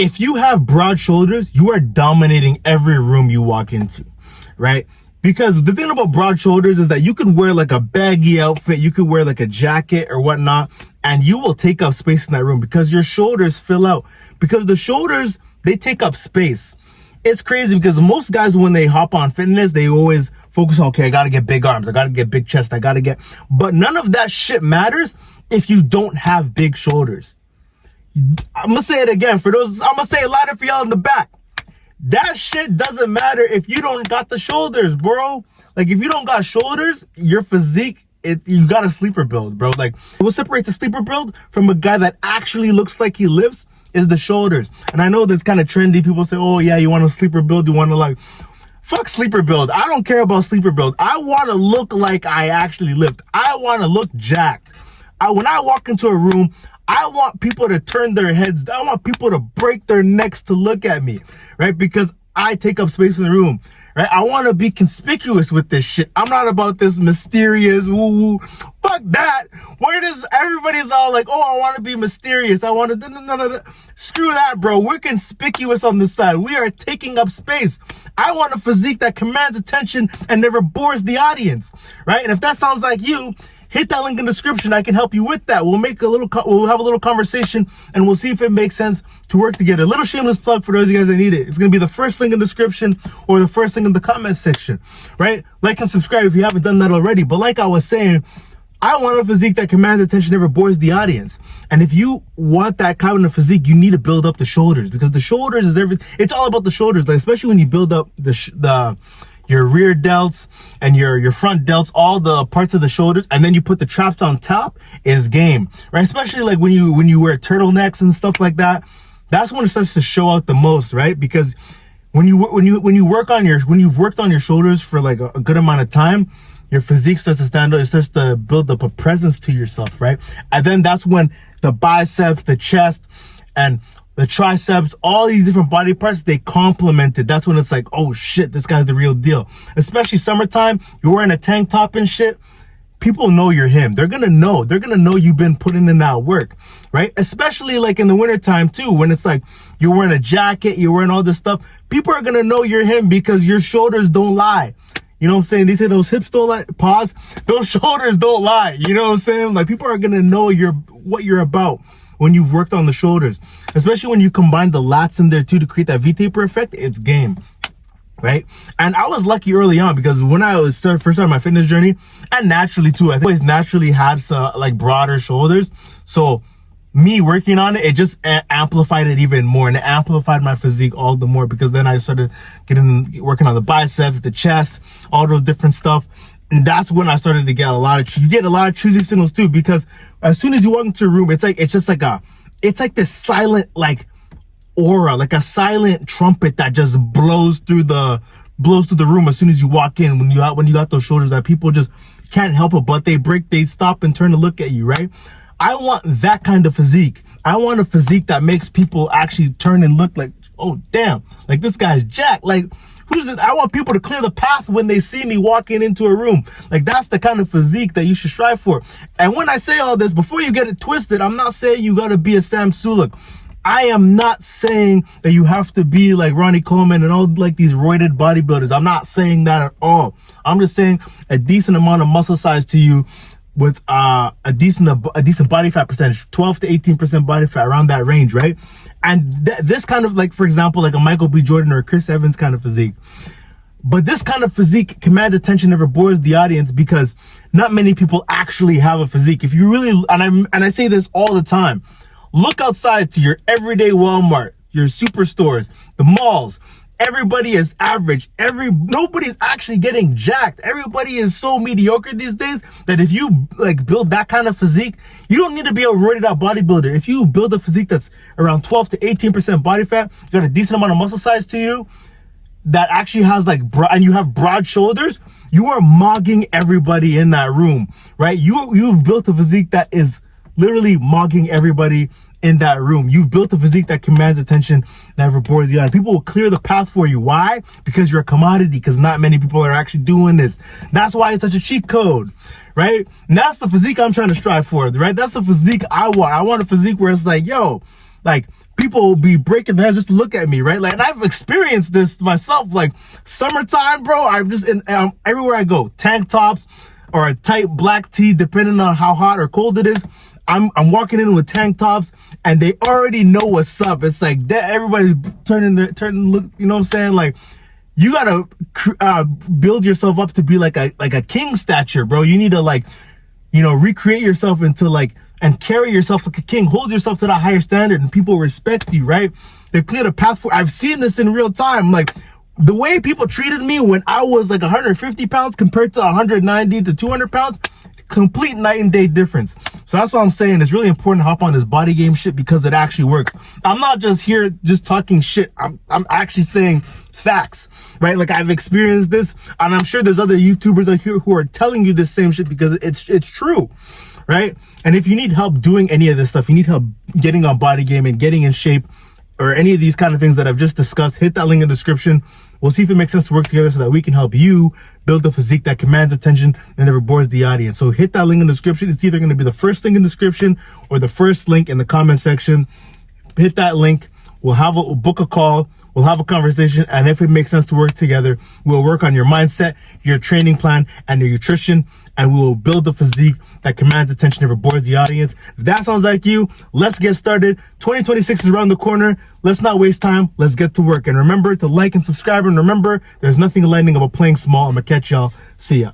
if you have broad shoulders, you are dominating every room you walk into, right? Because the thing about broad shoulders is that you could wear like a baggy outfit, you could wear like a jacket or whatnot, and you will take up space in that room because your shoulders fill out. Because the shoulders, they take up space. It's crazy because most guys, when they hop on fitness, they always focus on, okay, I gotta get big arms, I gotta get big chest, but none of that shit matters if you don't have big shoulders. I'm gonna say it again for those, I'm gonna say it louder for y'all in the back. That shit doesn't matter if you don't got the shoulders, bro. Like, if you don't got shoulders, your physique, you got a sleeper build, bro. Like, what separates a sleeper build from a guy that actually looks like he lifts is the shoulders. And I know that's kind of trendy. People say, oh yeah, you want a sleeper build, you want to like, fuck sleeper build. I don't care about sleeper build. I want to look like I actually lift. I want to look jacked. When I walk into a room, I want people to turn their heads. I want people to break their necks to look at me, right? Because I take up space in the room, right? I want to be conspicuous with this shit. I'm not about this mysterious woo-woo. Fuck that. Where does everybody's all like, oh, I want to be mysterious. I want to, no. Screw that, bro. We're conspicuous on this side. We are taking up space. I want a physique that commands attention and never bores the audience, right? And if that sounds like you, hit that link in the description. I can help you with that. We'll have a little conversation and we'll see if it makes sense to work together. A little shameless plug for those of you guys that need it. It's going to be the first link in the description or the first link in the comment section, right? Like and subscribe if you haven't done that already. But like I was saying, I want a physique that commands attention, never bores the audience. And if you want that kind of physique, you need to build up the shoulders, because the shoulders is everything. It's all about the shoulders, like, especially when you build up your rear delts and your front delts, all the parts of the shoulders, and then you put the traps on top, is game, right? Especially like when you wear turtlenecks and stuff like that. That's when it starts to show out the most, right? Because when you've worked on your shoulders for like a good amount of time, your physique starts to stand out. It starts to build up a presence to yourself, right? And then that's when the biceps, the chest, and the triceps, all these different body parts, they complement it. That's when it's like, oh shit, this guy's the real deal. Especially summertime, you're wearing a tank top and shit. People know you're him. They're gonna know you've been putting in that work, right? Especially like in the wintertime too, when it's like you're wearing a jacket, you're wearing all this stuff. People are gonna know you're him because your shoulders don't lie. You know what I'm saying? They say those hips don't lie. Pause. Those shoulders don't lie. You know what I'm saying? Like, people are gonna know what you're about when you've worked on the shoulders. Especially when you combine the lats in there too to create that V-taper effect. It's game, right? And I was lucky early on because when I was first started my fitness journey, and naturally too, I think I always naturally had some like broader shoulders. So me working on it, it just amplified it even more, and it amplified my physique all the more, because then I started working on the biceps, the chest, all those different stuff. And that's when I started to get a lot of choosing signals too, because as soon as you walk into a room, it's like this silent like aura, like a silent trumpet that just blows through the room as soon as you walk in. When you got those shoulders that people just can't help it, but they stop and turn to look at you, right? I want that kind of physique. I want a physique that makes people actually turn and look like, oh damn, like this guy's jacked. Like, who's it? I want people to clear the path when they see me walking into a room. Like, that's the kind of physique that you should strive for. And when I say all this, before you get it twisted, I'm not saying you gotta be a Sam Sulek. I am not saying that you have to be like Ronnie Coleman and all like these roided bodybuilders. I'm not saying that at all. I'm just saying a decent amount of muscle size to you, with a decent body fat percentage, 12 to 18% body fat, around that range, right? And this kind of, like, for example, like a Michael B. Jordan or a Chris Evans kind of physique. But this kind of physique commands attention, never bores the audience, because not many people actually have a physique. If you really, and I say this all the time, look outside to your everyday Walmart, your superstores, the malls. Everybody is average. Nobody's actually getting jacked. Everybody is so mediocre these days that if you like build that kind of physique, you don't need to be a roided out bodybuilder. If you build a physique that's around 12 to 18% body fat, you got a decent amount of muscle size to you, that actually has like and you have broad shoulders, you are mogging everybody in that room, right? You've built a physique that is literally mogging everybody in that room. You've built a physique that commands attention, never bores you out. People will clear the path for you. Why? Because you're a commodity, because not many people are actually doing this. That's why it's such a cheat code, right? And that's the physique I'm trying to strive for, right? That's the physique I want. I want a physique where it's like, yo, like, people will be breaking their heads just to look at me, right? Like, and I've experienced this myself. Like, summertime, bro, I'm just in everywhere I go, tank tops or a tight black tee, depending on how hot or cold it is. I'm walking in with tank tops, and they already know what's up. It's like that everybody's turning, look, you know what I'm saying? Like, you gotta build yourself up to be like a king stature, bro. You need to, like, you know, recreate yourself into, like, and carry yourself like a king. Hold yourself to that higher standard, and people respect you, right? They cleared a path for. I've seen this in real time. Like, the way people treated me when I was like 150 pounds compared to 190 to 200 pounds, complete night and day difference. So that's what I'm saying. It's really important to hop on this body game shit because it actually works. I'm not just here just talking shit. I'm actually saying facts, right? Like, I've experienced this, and I'm sure there's other YouTubers out here who are telling you the same shit because it's true, right? And if you need help doing any of this stuff, you need help getting on Bodygame and getting in shape, or any of these kind of things that I've just discussed, hit that link in the description. We'll see if it makes sense to work together so that we can help you build a physique that commands attention and never bores the audience. So hit that link in the description. It's either going to be the first link in the description or the first link in the comment section. Hit that link. We'll book a call. We'll have a conversation. And if it makes sense to work together, we'll work on your mindset, your training plan, and your nutrition. And we will build a physique that commands attention, never bores the audience. If that sounds like you, let's get started. 2026 is around the corner. Let's not waste time. Let's get to work. And remember to like and subscribe. And remember, there's nothing enlightening about playing small. I'm going to catch y'all. See ya.